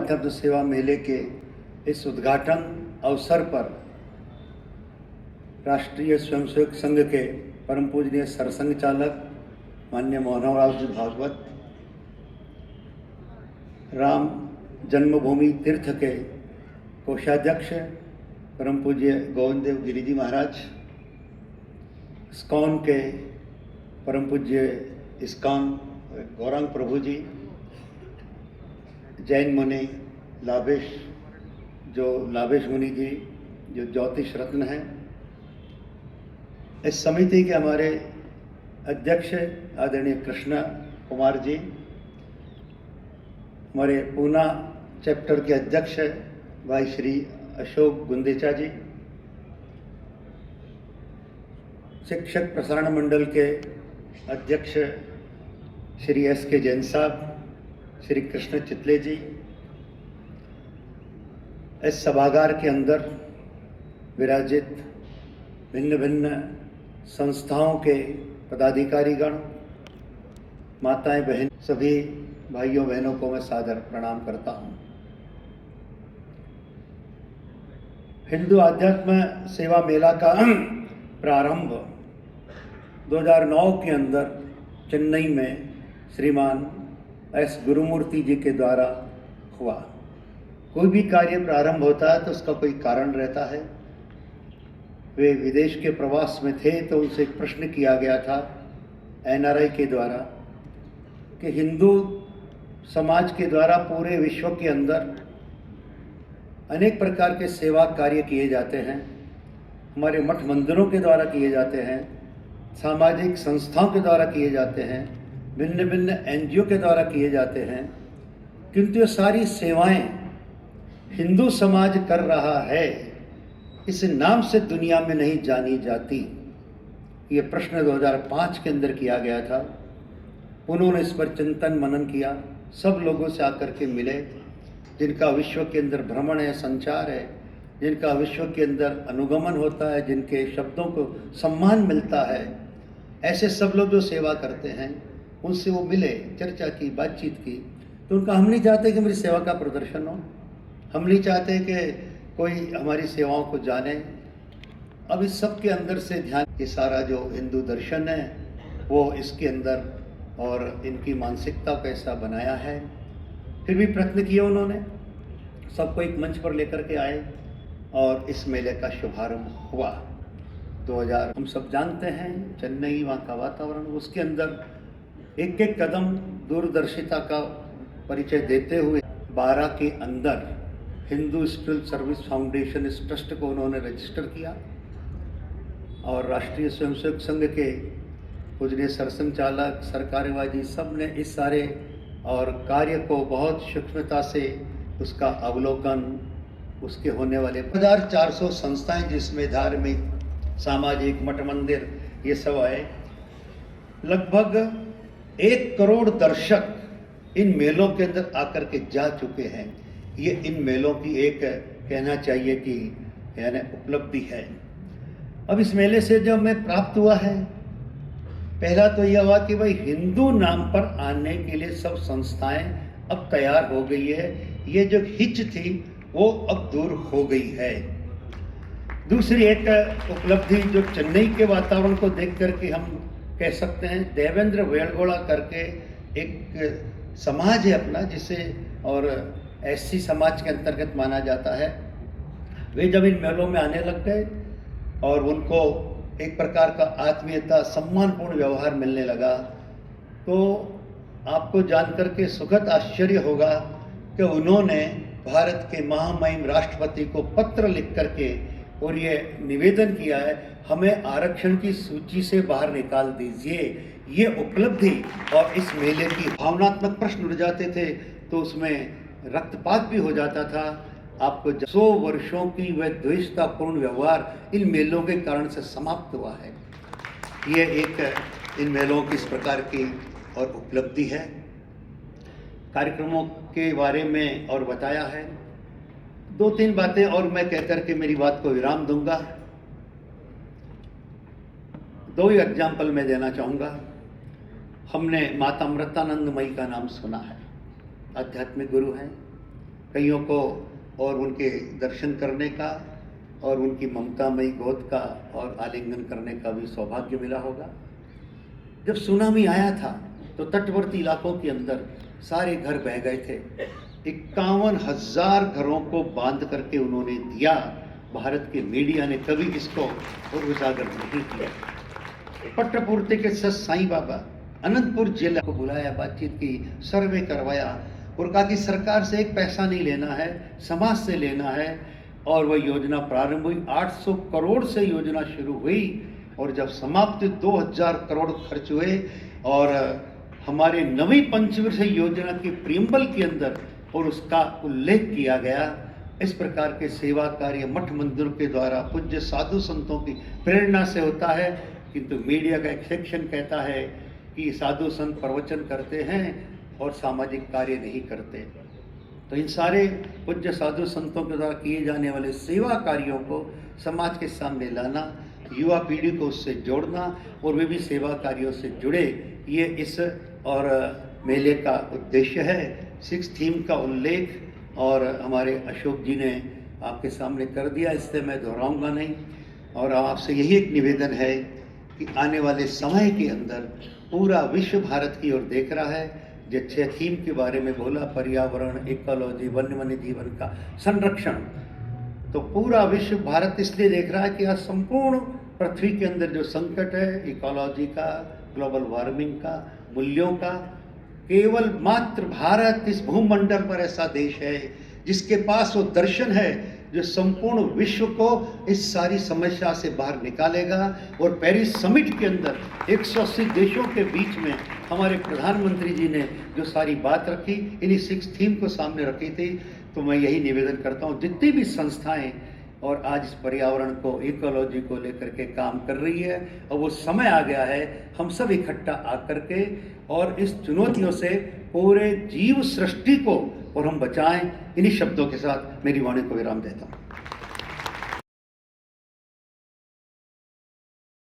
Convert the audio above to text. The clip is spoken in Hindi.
अध्यात्म सेवा मेले के इस उद्घाटन अवसर पर राष्ट्रीय स्वयंसेवक संघ के परम पूजनीय सरसंघ चालक माननीय मोहनराव जी भागवत, राम जन्मभूमि तीर्थ के कोषाध्यक्ष परम पूज्य गोविंद देव गिरी जी महाराज, इस्कॉन के परम पूज्य इस्कॉन गौरांग प्रभु जी, जैन मुनि लाभेश मुनि जी जो ज्योतिष रत्न हैं, इस समिति के हमारे अध्यक्ष आदरणीय कृष्ण कुमार जी, हमारे पूना चैप्टर के अध्यक्ष भाई श्री अशोक गुंदेचा जी, शिक्षक प्रसारण मंडल के अध्यक्ष श्री S.K. जैन साहब, श्री कृष्ण चितले जी, इस सभागार के अंदर विराजित भिन्न भिन्न संस्थाओं के पदाधिकारीगण, माताएं बहन, सभी भाइयों बहनों को मैं सादर प्रणाम करता हूं। हिंदू आध्यात्म सेवा मेला का प्रारंभ 2009 के अंदर चेन्नई में श्रीमान S. गुरुमूर्ति जी के द्वारा हुआ। कोई भी कार्य प्रारंभ होता है तो उसका कोई कारण रहता है। वे विदेश के प्रवास में थे तो उनसे एक प्रश्न किया गया था NRI के द्वारा कि हिंदू समाज के द्वारा पूरे विश्व के अंदर अनेक प्रकार के सेवा कार्य किए जाते हैं, हमारे मठ मंदिरों के द्वारा किए जाते हैं, सामाजिक संस्थाओं के द्वारा किए जाते हैं, भिन्न भिन्न NGO के द्वारा किए जाते हैं, किंतु ये सारी सेवाएं हिंदू समाज कर रहा है, इस नाम से दुनिया में नहीं जानी जाती। ये प्रश्न 2005 के अंदर किया गया था। उन्होंने इस पर चिंतन मनन किया, सब लोगों से आकर के मिले, जिनका विश्व के अंदर भ्रमण है, संचार है, जिनका विश्व के अंदर अनुगमन होता है, जिनके शब्दों को सम्मान मिलता है, ऐसे सब लोग जो सेवा करते हैं उनसे वो मिले, चर्चा की, बातचीत की। तो उनका हम नहीं चाहते कि मेरी सेवा का प्रदर्शन हो, हम नहीं चाहते कि कोई हमारी सेवाओं को जाने। अब इस सब के अंदर से ध्यान, ये सारा जो हिंदू दर्शन है वो इसके अंदर और इनकी मानसिकता को ऐसा बनाया है। फिर भी प्रयत्न किए उन्होंने, सबको एक मंच पर लेकर के आए और इस मेले का शुभारंभ हुआ 2000। हम सब जानते हैं चेन्नई, वहाँ का वातावरण, उसके अंदर एक एक कदम दूरदर्शिता का परिचय देते हुए 12 के अंदर हिंदू स्पिरिचुअल सर्विस फाउंडेशन इस ट्रस्ट को उन्होंने रजिस्टर किया और राष्ट्रीय स्वयंसेवक संघ के पूजनीय सरसंघ चालक, सरकारेवाजी, सब ने इस सारे और कार्य को बहुत सूक्ष्मता से उसका अवलोकन, उसके होने वाले 1400 संस्थाएं जिसमें धार्मिक, सामाजिक, मठ मंदिर ये सब आए, लगभग 1 करोड़ दर्शक इन मेलों के अंदर आकर के जा चुके हैं। ये इन मेलों की एक कहना चाहिए कि यानी उपलब्धि है। अब इस मेले से जो हमें प्राप्त हुआ है, पहला तो यह हुआ कि भाई हिंदू नाम पर आने के लिए सब संस्थाएं अब तैयार हो गई है। ये जो हिच थी वो अब दूर हो गई है। दूसरी एक उपलब्धि जो चेन्नई के वातावरण को देख करके हम कह सकते हैं, देवेंद्र वेलगोड़ा करके एक समाज है अपना, जिसे और SC समाज के अंतर्गत माना जाता है। वे जब इन मेलों में आने लग गए और उनको एक प्रकार का आत्मीयता, सम्मानपूर्ण व्यवहार मिलने लगा, तो आपको जानकर के सुखद आश्चर्य होगा कि उन्होंने भारत के महामहिम राष्ट्रपति को पत्र लिख करके और ये निवेदन किया है, हमें आरक्षण की सूची से बाहर निकाल दीजिए। ये उपलब्धि और इस मेले की भावनात्मक प्रश्न उठ जाते थे तो उसमें रक्तपात भी हो जाता था। आपको 100 वर्षों की वह द्वेषतापूर्ण व्यवहार इन मेलों के कारण से समाप्त हुआ है। ये एक इन मेलों की इस प्रकार की और उपलब्धि है। कार्यक्रमों के बारे में और बताया है, 2-3 बातें और मैं कहकर के मेरी बात को विराम दूंगा। 2 ही एग्जाम्पल मैं देना चाहूँगा। हमने माता अमृतानंदमयी का नाम सुना है, आध्यात्मिक गुरु हैं। कईयों को और उनके दर्शन करने का और उनकी ममतामयी गोद का और आलिंगन करने का भी सौभाग्य मिला होगा। जब सुनामी आया था तो तटवर्ती इलाकों के अंदर सारे घर बह गए थे। 51,000 घरों को बांध करके उन्होंने दिया। भारत के मीडिया ने कभी इसको और उजागर नहीं किया। पट्टपूर्ति के सच साईं बाबा अनंतपुर जिला को बुलाया, बातचीत की, सर्वे करवाया और कहा कि सरकार से एक पैसा नहीं लेना है, समाज से लेना है। और वह योजना प्रारंभ हुई। 800 करोड़ से योजना शुरू हुई और जब समाप्त 2000 करोड़ खर्च हुए और हमारे नवी पंचवर्षीय योजना के प्रीएम्बल के अंदर और उसका उल्लेख किया गया। इस प्रकार के सेवा कार्य मठ मंदिरों के द्वारा पूज्य साधु संतों की प्रेरणा से होता है, किंतु मीडिया का एक सेक्शन कहता है कि साधु संत प्रवचन करते हैं और सामाजिक कार्य नहीं करते। तो इन सारे पूज्य साधु संतों के द्वारा किए जाने वाले सेवा कार्यों को समाज के सामने लाना, युवा पीढ़ी को उससे जोड़ना और वे भी सेवा कार्यों से जुड़े, ये इस और मेले का उद्देश्य है। 6 थीम का उल्लेख और हमारे अशोक जी ने आपके सामने कर दिया, इससे मैं दोहराऊंगा नहीं। और आपसे यही एक निवेदन है कि आने वाले समय के अंदर पूरा विश्व भारत की ओर देख रहा है। जो 6 थीम के बारे में बोला, पर्यावरण, इकोलॉजी, वन्य जीवन का संरक्षण, तो पूरा विश्व भारत इसलिए देख रहा है कि आज संपूर्ण पृथ्वी के अंदर जो संकट है इकोलॉजी का, ग्लोबल वार्मिंग का, मूल्यों का, केवल मात्र भारत इस भूमंडल पर ऐसा देश है जिसके पास वो दर्शन है जो संपूर्ण विश्व को इस सारी समस्या से बाहर निकालेगा। और पेरिस समिट के अंदर 180 देशों के बीच में हमारे प्रधानमंत्री जी ने जो सारी बात रखी, इन्हीं 6 थीम को सामने रखी थी। तो मैं यही निवेदन करता हूँ, जितनी भी संस्थाएं और आज इस पर्यावरण को, इकोलॉजी को लेकर के काम कर रही है, और वो समय आ गया है हम सब इकट्ठा आकर के और इस चुनौतियों से पूरे जीव सृष्टि को और हम बचाएं। इन्हीं शब्दों के साथ मेरी वाणी को विराम देता हूँ।